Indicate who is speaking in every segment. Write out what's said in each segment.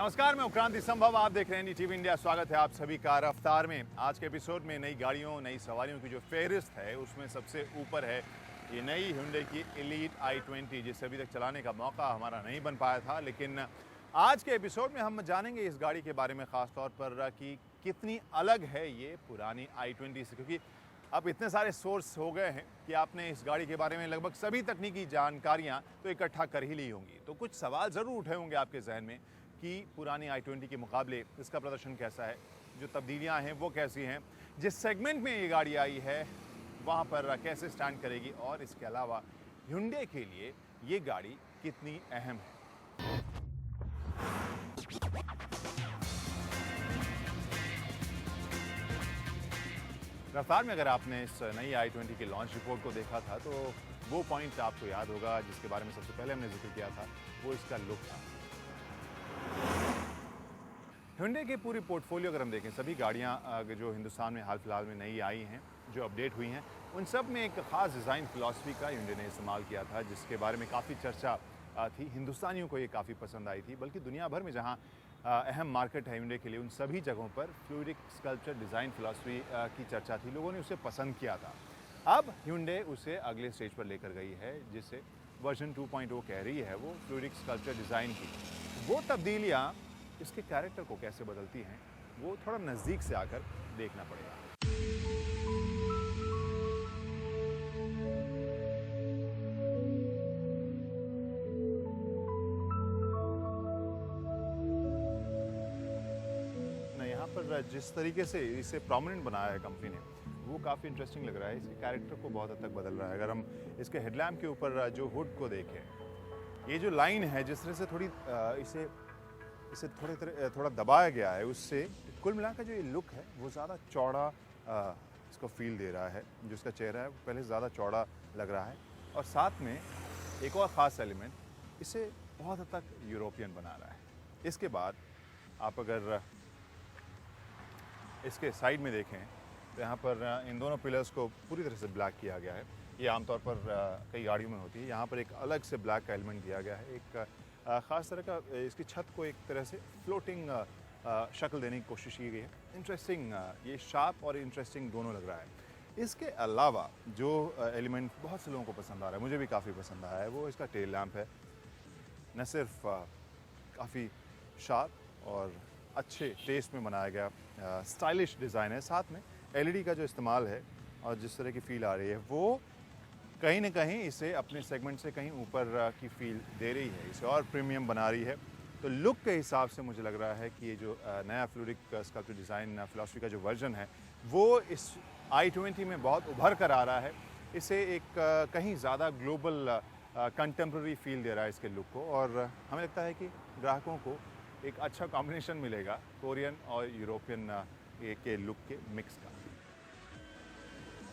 Speaker 1: नमस्कार, मैं क्रांति संभव। आप देख रहे हैं टीवी इंडिया। स्वागत है आप सभी का रफ्तार में। आज के एपिसोड में नई गाड़ियों, नई सवारियों की जो फेहरिस्त है उसमें सबसे ऊपर है ये नई Hyundai की एलीट i20, जिसे अभी तक चलाने का मौका हमारा नहीं बन पाया था। लेकिन आज के एपिसोड में हम जानेंगे इस गाड़ी के बारे में, ख़ास तौर पर कि कितनी अलग है ये पुरानी i20 से, क्योंकि अब इतने सारे सोर्स हो गए हैं कि आपने इस गाड़ी के बारे में लगभग सभी तकनीकी जानकारियां तो इकट्ठा कर ही ली होंगी। तो कुछ सवाल ज़रूर उठे होंगे आपके जहन में कि पुरानी i20 के मुकाबले इसका प्रदर्शन कैसा है, जो तब्दीलियां हैं वो कैसी हैं, जिस सेगमेंट में ये गाड़ी आई है वहाँ पर कैसे स्टैंड करेगी, और इसके अलावा Hyundai के लिए ये गाड़ी कितनी अहम है। रफ्तार में अगर आपने इस नई i20 के लॉन्च रिपोर्ट को देखा था तो वो पॉइंट आपको याद होगा जिसके बारे में सबसे पहले हमने जिक्र किया था, वो इसका लुक था। Hyundai के पूरी पोर्टफोलियो अगर हम देखें, सभी गाड़ियां जो हिंदुस्तान में हाल फिलहाल में नई आई हैं, जो अपडेट हुई हैं, उन सब में एक ख़ास डिज़ाइन फ़िलासफ़ी का Hyundai ने इस्तेमाल किया था, जिसके बारे में काफ़ी चर्चा थी। हिंदुस्तानियों को ये काफ़ी पसंद आई थी, बल्कि दुनिया भर में जहाँ अहम मार्केट है Hyundai के लिए, उन सभी जगहों पर फ्लूइडिक स्कल्पचर डिज़ाइन फ़िलासफ़ी की चर्चा थी। लोगों ने उसे पसंद किया था। अब Hyundai उसे अगले स्टेज पर लेकर गई है, जिसे वर्जन 2.0 कह रही है वो फ्लूइडिक स्कल्पचर डिज़ाइन की। वो तब्दीलियाँ इसके कैरेक्टर को कैसे बदलती हैं, वो थोड़ा नज़दीक से आकर देखना पड़ेगा। यहाँ पर जिस तरीके से इसे प्रोमिनेंट बनाया है कंपनी ने, वो काफ़ी इंटरेस्टिंग लग रहा है। इसके कैरेक्टर को बहुत हद तक बदल रहा है। अगर हम इसके हेडलैम्प के ऊपर जो हुड को देखें, ये जो लाइन है जिस तरह से थोड़ी इसे थोड़ा दबाया गया है, उससे कुल मिलाकर जो ये लुक है वो ज़्यादा चौड़ा इसको फील दे रहा है। जो इसका चेहरा है वो पहले से ज़्यादा चौड़ा लग रहा है, और साथ में एक और ख़ास एलिमेंट इसे बहुत हद तक यूरोपियन बना रहा है। इसके बाद आप अगर इसके साइड में देखें तो यहाँ पर इन दोनों पिलर्स को पूरी तरह से ब्लैक किया गया है। ये आमतौर पर कई गाड़ियों में होती है। यहाँ पर एक अलग से ब्लैक का एलिमेंट दिया गया है। एक ख़ास तरह का इसकी छत को एक तरह से फ्लोटिंग शक्ल देने की कोशिश की गई है। इंटरेस्टिंग, ये शार्प और इंटरेस्टिंग दोनों लग रहा है। इसके अलावा जो एलिमेंट बहुत से लोगों को पसंद आ रहा है, मुझे भी काफ़ी पसंद आया है, वो इसका टेल लैंप है। न सिर्फ काफ़ी शार्प और अच्छे टेस्ट में बनाया गया स्टाइलिश डिज़ाइन है, साथ में LED का जो इस्तेमाल है और जिस तरह की फ़ील आ रही है, वो कहीं ना कहीं इसे अपने सेगमेंट से कहीं ऊपर की फील दे रही है, इसे और प्रीमियम बना रही है। तो लुक के हिसाब से मुझे लग रहा है कि ये जो नया फ्लूइडिक स्कल्पचर डिज़ाइन फ़िलासफ़ी का जो वर्जन है, वो इस i20 में बहुत उभर कर आ रहा है। इसे एक कहीं ज़्यादा ग्लोबल कंटेम्प्रेरी फील दे रहा है इसके लुक को, और हमें लगता है कि ग्राहकों को एक अच्छा कॉम्बिनेशन मिलेगा कोरियन और यूरोपियन के लुक के मिक्स का।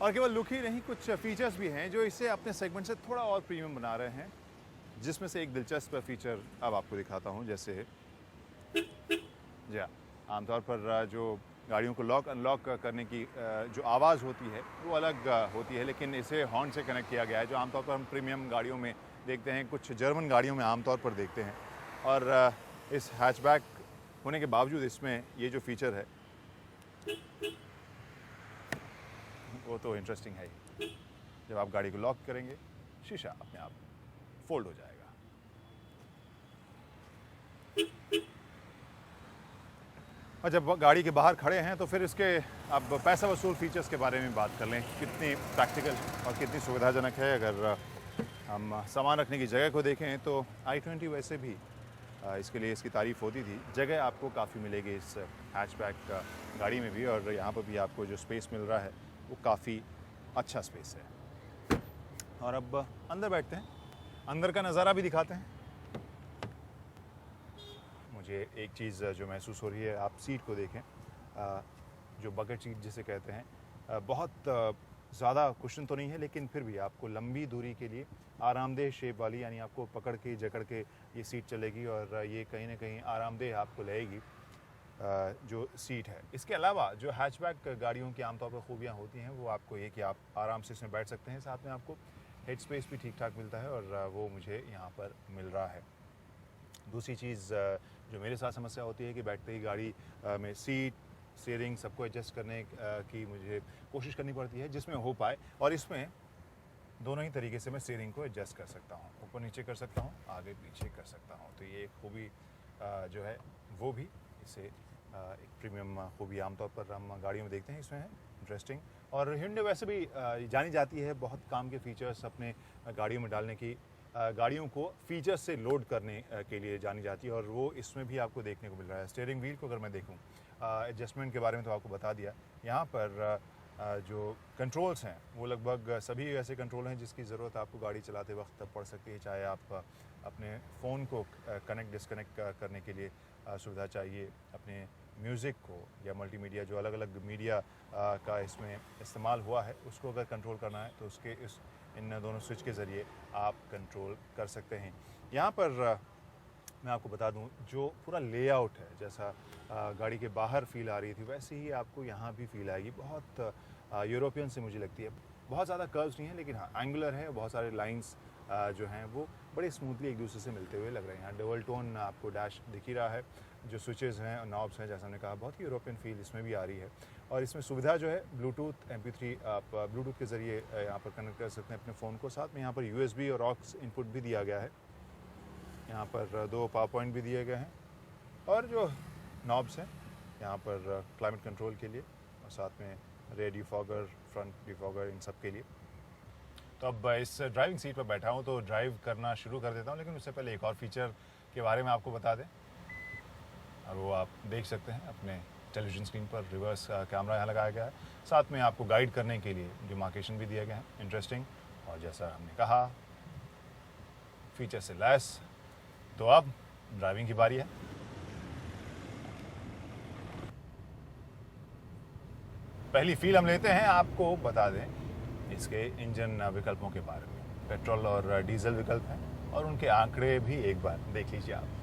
Speaker 1: और केवल लुक ही नहीं, कुछ फीचर्स भी हैं जो इसे अपने सेगमेंट से थोड़ा और प्रीमियम बना रहे हैं, जिसमें से एक दिलचस्प फीचर अब आपको दिखाता हूं। जैसे जी हाँ, आमतौर पर जो गाड़ियों को लॉक अनलॉक करने की जो आवाज़ होती है वो अलग होती है, लेकिन इसे हॉर्न से कनेक्ट किया गया है, जो आमतौर पर हम प्रीमियम गाड़ियों में देखते हैं, कुछ जर्मन गाड़ियों में आमतौर पर देखते हैं। और इस हैचबैक होने के बावजूद इसमें ये जो फीचर है वो तो इंटरेस्टिंग है ही। जब आप गाड़ी को लॉक करेंगे, शीशा अपने आप फोल्ड हो जाएगा। और जब गाड़ी के बाहर खड़े हैं तो फिर इसके अब पैसा वसूल फीचर्स के बारे में बात कर लें, कितनी प्रैक्टिकल और कितनी सुविधाजनक है। अगर हम सामान रखने की जगह को देखें तो i20 वैसे भी इसके लिए इसकी तारीफ़ होती थी। जगह आपको काफ़ी मिलेगी इस हैचबैक गाड़ी में भी, और यहाँ पर भी आपको जो स्पेस मिल रहा है वो काफ़ी अच्छा स्पेस है। और अब अंदर बैठते हैं, अंदर का नज़ारा भी दिखाते हैं। मुझे एक चीज़ जो महसूस हो रही है, आप सीट को देखें, जो बकेट सीट जिसे कहते हैं, बहुत ज़्यादा कुशन तो नहीं है, लेकिन फिर भी आपको लंबी दूरी के लिए आरामदेह शेप वाली, यानी आपको पकड़ के जकड़ के ये सीट चलेगी, और ये कहीं ना कहीं आरामदेह आपको लगेगी जो सीट है। इसके अलावा जो हैचबैक गाड़ियों की आमतौर पर खूबियाँ होती हैं, वो आपको ये कि आप आराम से इसमें बैठ सकते हैं, साथ में आपको हेड स्पेस भी ठीक ठाक मिलता है, और वो मुझे यहाँ पर मिल रहा है। दूसरी चीज़ जो मेरे साथ समस्या होती है कि बैठते ही गाड़ी में सीट, स्टीयरिंग सबको एडजस्ट करने की मुझे कोशिश करनी पड़ती है जिसमें हो पाए, और इसमें दोनों ही तरीके से मैं स्टीयरिंग को एडजस्ट कर सकता हूँ, ऊपर नीचे कर सकता हूँ, आगे पीछे कर सकता हूँ। तो ये एक खूबी जो है वो भी इसे एक प्रीमियम खूबी आमतौर पर हम गाड़ियों में देखते हैं इसमें है, इंटरेस्टिंग। और Hyundai वैसे भी जानी जाती है बहुत काम के फीचर्स अपने गाड़ियों में डालने की, गाड़ियों को फीचर्स से लोड करने के लिए जानी जाती है, और वो इसमें भी आपको देखने को मिल रहा है। स्टीयरिंग व्हील को अगर मैं देखूँ, एडजस्टमेंट के बारे में तो आपको बता दिया। यहाँ पर जो कंट्रोल्स हैं वो लगभग सभी ऐसे कंट्रोल हैं जिसकी ज़रूरत आपको गाड़ी चलाते वक्त पड़ सकती है, चाहे आप अपने फ़ोन को कनेक्ट डिसकनेक्ट करने के लिए सुविधा चाहिए, अपने म्यूज़िक को या मल्टीमीडिया जो अलग अलग मीडिया का इसमें इस्तेमाल हुआ है उसको अगर कंट्रोल करना है तो उसके इन दोनों स्विच के ज़रिए आप कंट्रोल कर सकते हैं। यहाँ पर मैं आपको बता दूं, जो पूरा लेआउट है जैसा गाड़ी के बाहर फील आ रही थी वैसे ही आपको यहाँ भी फील आएगी। बहुत यूरोपियन से मुझे लगती है, बहुत ज़्यादा कर्व्स नहीं है लेकिन हाँ एंगुलर है, बहुत सारे लाइंस जो हैं वो बड़े स्मूथली एक दूसरे से मिलते हुए लग रहे हैं। यहाँ डबल टोन आपको डैश दिख ही रहा है, जो स्विचेस हैं और नॉब्स हैं जैसा हमने कहा बहुत ही यूरोपियन फील इसमें भी आ रही है। और इसमें सुविधा जो है ब्लूटूथ MP3 आप ब्लूटूथ के ज़रिए यहाँ पर कनेक्ट कर सकते हैं अपने फ़ोन को। साथ में यहाँ पर USB और ऑक्स इनपुट भी दिया गया है, यहाँ पर 2 पावर पॉइंट भी दिए गए हैं, और जो नॉब्स हैं यहाँ पर क्लाइमेट कंट्रोल के लिए और साथ में रेयर डिफॉगर, फ्रंट डिफॉगर, इन सब के लिए। तो अब इस ड्राइविंग सीट पर बैठा हूँ तो ड्राइव करना शुरू कर देता हूँ, लेकिन उससे पहले एक और फीचर के बारे में आपको बता दें, और वो आप देख सकते हैं अपने टेलीविज़न स्क्रीन पर। रिवर्स कैमरा यहाँ लगाया गया है, साथ में आपको गाइड करने के लिए डिमार्केशन भी दिया गया है, इंटरेस्टिंग। और जैसा हमने कहा फीचर से लैस। तो अब ड्राइविंग की बारी है। पहली फील हम लेते हैं, आपको बता दें इसके इंजन विकल्पों के बारे में। पेट्रोल और डीजल विकल्प हैं और उनके आंकड़े भी एक बार देख लीजिए आप।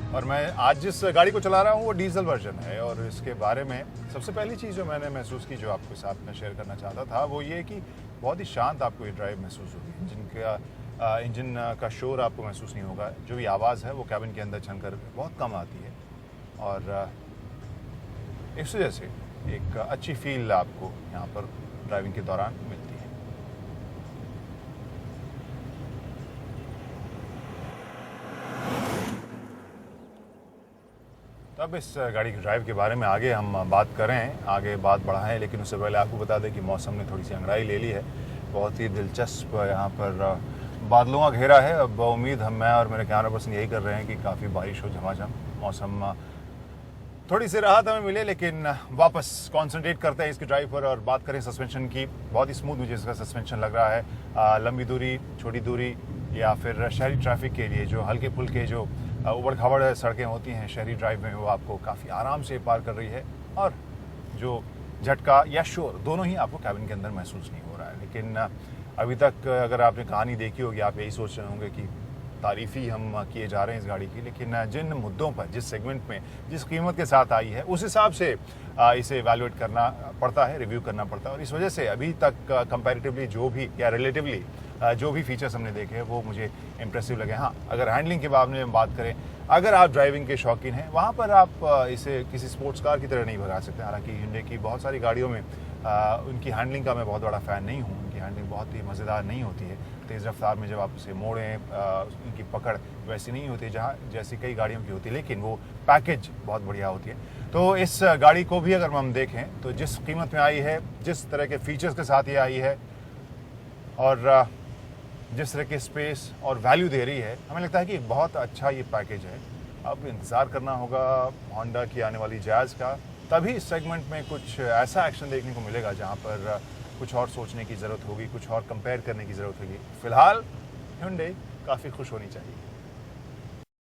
Speaker 1: और मैं आज जिस गाड़ी को चला रहा हूँ वो डीजल वर्जन है, और इसके बारे में सबसे पहली चीज़ जो मैंने महसूस की, जो आपके साथ में शेयर करना चाहता था, वो ये कि बहुत ही शांत आपको ये ड्राइव महसूस होगी। इंजन का शोर आपको महसूस नहीं होगा, जो भी आवाज़ है वो कैबिन के अंदर छनकर बहुत कम आती है, और इस वजह से एक अच्छी फील आपको यहाँ पर ड्राइविंग के दौरान मिलती है। तो अब इस गाड़ी की ड्राइव के बारे में आगे हम बात करें, आगे बात बढ़ाएं, लेकिन उससे पहले आपको बता दें कि मौसम ने थोड़ी सी अंगड़ाई ले ली है। बहुत ही दिलचस्प यहाँ पर बादलों का घेरा है। अब उम्मीद मैं और मेरे कैमरा पर्सन यही कर रहे हैं कि काफ़ी बारिश हो, झमाझम मौसम, थोड़ी सी राहत हमें मिले। लेकिन वापस कंसंट्रेट करते हैं इसकी ड्राइव पर और बात करें सस्पेंशन की। बहुत ही स्मूथ मुझे इसका सस्पेंशन लग रहा है। लंबी दूरी, छोटी दूरी या फिर शहरी ट्रैफिक के लिए जो हल्के फुल्के जो उबड़ खाबड़ सड़कें होती हैं शहरी ड्राइव में, वो आपको काफ़ी आराम से पार कर रही है, और जो झटका या शोर दोनों ही आपको कैबिन के अंदर महसूस नहीं हो रहा है। लेकिन अभी तक अगर आपने कहानी देखी होगी, आप यही सोच रहे होंगे कि तारीफ़ ही हम किए जा रहे हैं इस गाड़ी की, लेकिन जिन मुद्दों पर, जिस सेगमेंट में, जिस कीमत के साथ आई है, उस हिसाब से इसे एवेलुएट करना पड़ता है, रिव्यू करना पड़ता है। और इस वजह से अभी तक कंपैरेटिवली जो भी या रिलेटिवली जो भी फीचर्स हमने देखे हैं वो मुझे इम्प्रेसिव लगे। हाँ, अगर हैंडलिंग के बारे में बात करें, अगर आप ड्राइविंग के शौकीन हैं, वहाँ पर आप इसे किसी स्पोर्ट्स कार की तरह नहीं भगा सकते। हालांकि Hyundai की बहुत सारी गाड़ियों में उनकी हैंडलिंग का मैं बहुत बड़ा फ़ैन नहीं हूँ। उनकी हैंडलिंग बहुत ही मज़ेदार नहीं होती है। तेज़ रफ्तार में जब आप उसे मोड़ें, उनकी पकड़ वैसी नहीं होती जहाँ जैसी कई गाड़ियों की होती है, लेकिन वो पैकेज बहुत बढ़िया होती है। तो इस गाड़ी को भी अगर हम देखें तो जिस कीमत में आई है, जिस तरह के फीचर्स के साथ ये आई है, और जिस तरह के स्पेस और वैल्यू दे रही है, हमें लगता है कि बहुत अच्छा ये पैकेज है। अब इंतज़ार करना होगा होंडा की आने वाली जैज़ का, तभी इस सेगमेंट में कुछ ऐसा एक्शन देखने को मिलेगा जहाँ पर कुछ और सोचने की ज़रूरत होगी, कुछ और कंपेयर करने की ज़रूरत होगी। फ़िलहाल Hyundai काफ़ी खुश होनी चाहिए।